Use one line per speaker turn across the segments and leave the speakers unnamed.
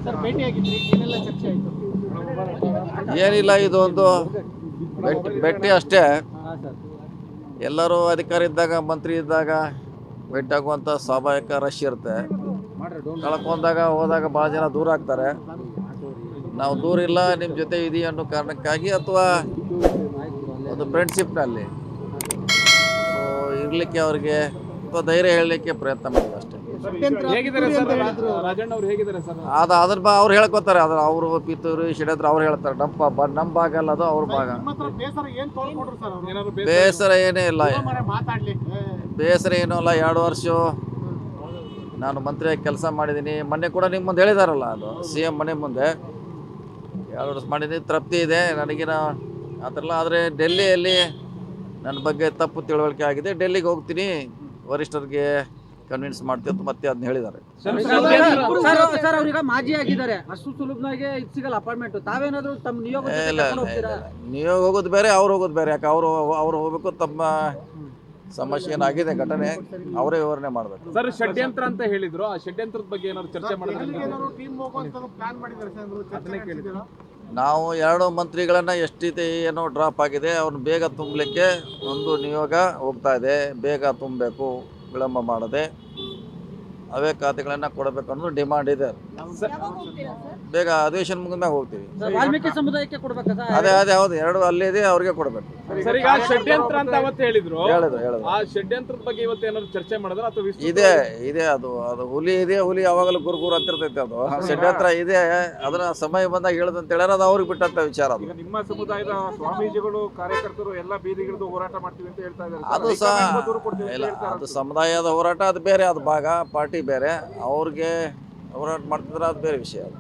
Sir ಭೇಟಿಯಾಗಿದ್ರಿ, ಏನೆಲ್ಲ ಚರ್ಚೆ ಆಯಿತು?
ಏನಿಲ್ಲ, ಇದು ಒಂದು ಭೇಟಿ ಅಷ್ಟೇ.
ಹಾಂ ಸರ್.
ಎಲ್ಲರೂ ಅಧಿಕಾರ ಇದ್ದಾಗ, ಮಂತ್ರಿ ಇದ್ದಾಗ ಭೇಟಿ ಆಗುವಂಥ ಸ್ವಾಭಾವಿಕ ರಶ್ ಇರುತ್ತೆ. ಕಳ್ಕೊಂಡಾಗ ಹೋದಾಗ ಭಾಳ ಜನ ದೂರ ಆಗ್ತಾರೆ. ನಾವು ದೂರ ಇಲ್ಲ, ನಿಮ್ಮ ಜೊತೆ ಇದೀವಿ ಅನ್ನೋ ಕಾರಣಕ್ಕಾಗಿ ಅಥವಾ ಒಂದು ಫ್ರೆಂಡ್ಶಿಪ್ನಲ್ಲಿ ಇರಲಿಕ್ಕೆ ಅವ್ರಿಗೆ ಅಥವಾ ಧೈರ್ಯ ಹೇಳಲಿಕ್ಕೆ ಪ್ರಯತ್ನ ಮಾಡಿದ್ರು ಅಷ್ಟೇ. ಅದನ್ನ ಅವ್ರು ಹೇಳ್ಕೊತಾರೆ. ಅದು ಅವರು ಪಿತ್ತೂರು ಷಡ್ಯಂತ್ರ ಅವ್ರು ಹೇಳ್ತಾರೆ. ನಮ್ಮ ಭಾಗ ಅಲ್ಲ, ಅದು ಅವ್ರ ಭಾಗ. ಬೇಸರ ಏನೇ ಇಲ್ಲ, ಬೇಸರ ಏನೂ ಇಲ್ಲ. 2 ವರ್ಷ ನಾನು ಮಂತ್ರಿಯಾಗಿ ಕೆಲಸ ಮಾಡಿದ್ದೀನಿ. ಮೊನ್ನೆ ಕೂಡ ನಿಮ್ಮ ಮುಂದೆ ಹೇಳಿದಾರಲ್ಲ, ಅದು CM ಮನೆ ಮುಂದೆ 2 ವರ್ಷ ಮಾಡಿದ್ದೀನಿ. ತೃಪ್ತಿ ಇದೆ ನನಗೇನು ಆ ಥರ ಇಲ್ಲ. ಆದರೆ ಡೆಲ್ಲಿಯಲ್ಲಿ ನನ್ನ ಬಗ್ಗೆ ತಪ್ಪು ತಿಳುವಳಿಕೆ ಆಗಿದೆ. ಡೆಲ್ಲಿಗೆ ಹೋಗ್ತೀನಿ, ವರಿಷ್ಠರಿಗೆ ಕನ್ವಿನ್ಸ್ ಮಾಡ್ತೀವಿ ಅಂತ ಮತ್ತೆ ಅದನ್ನ ಹೇಳಿದ್ದಾರೆ.
ಸರ್ ಅವ್ರೀಗ ಮಾಜಿ ಆಗಿದ್ದಾರೆ, ಅಷ್ಟು ಸುಲಭನಾಗೆ ಇದು ಸಿಗಲ್ಲ ಅಪಾಯಿಂಟ್ಮೆಂಟ್. ತಾವೇನಾದ್ರು ತಮ್ಮ ನಿಯೋಗ
ನೀವು ಹೋಗೋದು ಬೇರೆ, ಅವ್ರು ಹೋಗೋದು ಬೇರೆ. ಯಾಕೆ ಅವ್ರು ಹೋಗ್ಬೇಕು, ತಮ್ಮ ಸಮಸ್ಯೆ ಏನಾಗಿದೆ ಘಟನೆ ಅವರೇ ವಿವರಣೆ ಮಾಡಬೇಕು.
ಸರ್ ಷಡ್ಯಂತ್ರ ಅಂತ ಹೇಳಿದ್ರು, ಆ ಷಡ್ಯಂತ್ರದ ಬಗ್ಗೆ ಏನಾದ್ರು ಚರ್ಚೆ ಮಾಡಿದ್ರೆ?
ನಾವು 2 ಮಂತ್ರಿಗಳನ್ನು ಎಷ್ಟಿದೆ ಏನೋ ಡ್ರಾಪ್ ಆಗಿದೆ, ಅವ್ರನ್ನ ಬೇಗ ತುಂಬಲಿಕ್ಕೆ ಒಂದು ನಿಯೋಗ ಹೋಗ್ತಾ ಇದೆ. ಬೇಗ ತುಂಬಬೇಕು, ವಿಳಂಬ ಮಾಡದೆ ಅವೇ ಖಾತೆಗಳನ್ನು ಕೊಡಬೇಕು ಅನ್ನೋದು ಡಿಮಾಂಡ್ ಇದೆ. ಬೇಗ ಅಧಿವೇಶನ ಮುಗಿದ್ಮ್ಯಾಗ ಹೋಗ್ತೀವಿ.
ವಾಲ್ಮೀಕಿ ಸಮುದಾಯಕ್ಕೆ ಕೊಡ್ಬೇಕಾ ಸರ್?
ಅದೇ ಹೌದು, 2 ಅಲ್ಲಿದೆ, ಅವ್ರಿಗೆ ಕೊಡಬೇಕು.
ಸರ್ ಈಗ ಷಡ್ಯಂತ್ರ ಅಂತ ಅವತ್ತು ಹೇಳಿದ್ರು,
ಹೇಳಿದ್ರು.
ಆ ಷಡ್ಯಂತ್ರದ ಬಗ್ಗೆ ಇವತ್ತು ಏನಾದ್ರು ಚರ್ಚೆ ಮಾಡಿದ್ರೆ ಅಥವಾ
ಇದೆ ಅದು ಹುಲಿ ಇದೆ. ಹುಲಿ ಯಾವಾಗಲೂ ಗುರುಗುರು ಅಂತಿರ್ತೈತೆ. ಅದು ಷಡ್ಯಂತ್ರ ಇದೆ, ಅದನ್ನ ಸಮಯ ಬಂದಾಗ ಹೇಳದಂತ ಹೇಳ್ಯಾರ. ಅದು ಅವ್ರಿಗೆ ಬಿಟ್ಟಂತ ವಿಚಾರ. ಅದು
ನಿಮ್ಮ ಸಮುದಾಯದ ಸ್ವಾಮೀಜಿಗಳು, ಕಾರ್ಯಕರ್ತರು ಎಲ್ಲ ಬೀದಿಗಿಳಿದು ಹೋರಾಟ ಮಾಡ್ತೀವಿ ಅಂತ ಹೇಳ್ತಾ ಇದ್ದಾರೆ.
ಅದು ಸಹ ಇಲ್ಲ, ಅದು ಸಮುದಾಯದ ಹೋರಾಟ, ಅದು ಬೇರೆ. ಅದು ಭಾಗ ಪಾರ್ಟಿ ಬೇರೆ. ಅವ್ರಿಗೆ ಹೋರಾಟ ಮಾಡ್ತಿದ್ರೆ ಅದು ಬೇರೆ ವಿಷಯ. ಅದು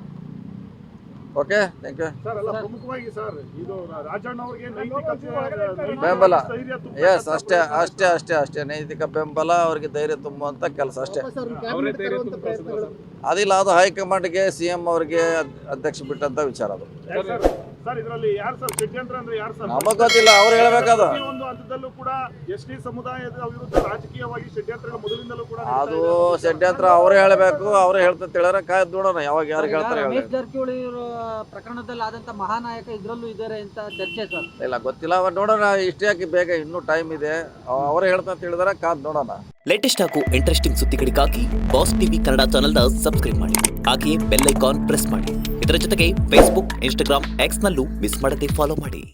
ಓಕೆ, ಥ್ಯಾಂಕ್ ಯು.
ಪ್ರಮುಖವಾಗಿ ಸರ್, ಇದು ರಾಜಣ್ಣ ಅವರಿಗೆ
ಬೆಂಬಲ, ಎಸ್, ಅಷ್ಟೇ ನೈತಿಕ ಬೆಂಬಲ, ಅವ್ರಿಗೆ ಧೈರ್ಯ ತುಂಬುವಂತ ಕೆಲಸ ಅಷ್ಟೇ. ಅದಿಲ್ಲ, ಅದು ಹೈಕಮಾಂಡ್ಗೆ, CM ಅವರಿಗೆ ಅಧ್ಯಕ್ಷ ಬಿಟ್ಟಂತ ವಿಚಾರ. ಅದು ನಮಗ್ ಗೊತ್ತಿಲ್ಲ, ಅವ್ರು ಹೇಳ್ಬೇಕಾದ. ಅದು ಷಡ್ಯಂತ್ರ ಅವರೇ ಹೇಳಬೇಕು. ಅವರೇ ಹೇಳ್ತಂತ ಹೇಳ್ಯಾರ. ಕಾಯ್ದು ನೋಡೋಣ ಯಾವಾಗ ಯಾರು ಹೇಳ್ತಾರೆ.
ರಮೇಶ್ ಜಾರಕಿಹೊಳಿ ಪ್ರಕರಣದಲ್ಲಿ ಆದಂತ ಮಹಾನಾಯಕ ಇದ್ರಲ್ಲೂ ಇದ್ದಾರೆ ಅಂತ ಚರ್ಚೆ ಸರ್.
ಇಲ್ಲ, ಗೊತ್ತಿಲ್ಲ, ನೋಡೋಣ. ಇಷ್ಟೇ ಯಾಕೆ ಬೇಗ, ಇನ್ನೂ ಟೈಮ್ ಇದೆ. ಅವರೇ ಹೇಳ್ತಂತ ಹೇಳಿದಾರೆ, ಕಾದ್ ನೋಡೋಣ.
ಲೇಟೆಸ್ಟ್ ಹಾಗೂ ಇಂಟ್ರೆಸ್ಟಿಂಗ್ ಸುದ್ದಿಗಳಿಗಾಗಿ ಬಾಸ್ ಟಿವಿ ಕನ್ನಡ ಚಾನೆಲ್ನ ಸಬ್ಸ್ಕ್ರೈಬ್ ಮಾಡಿ. ಹಾಗೆಯೇ ಬೆಲ್ ಐಕಾನ್ ಪ್ರೆಸ್ ಮಾಡಿ. ಇದರ ಜೊತೆಗೆ ಫೇಸ್ಬುಕ್, ಇನ್ಸ್ಟಾಗ್ರಾಮ್, ಎಕ್ಸ್ ನಲ್ಲೂ ಮಿಸ್ ಮಾಡದೆ ಫಾಲೋ ಮಾಡಿ.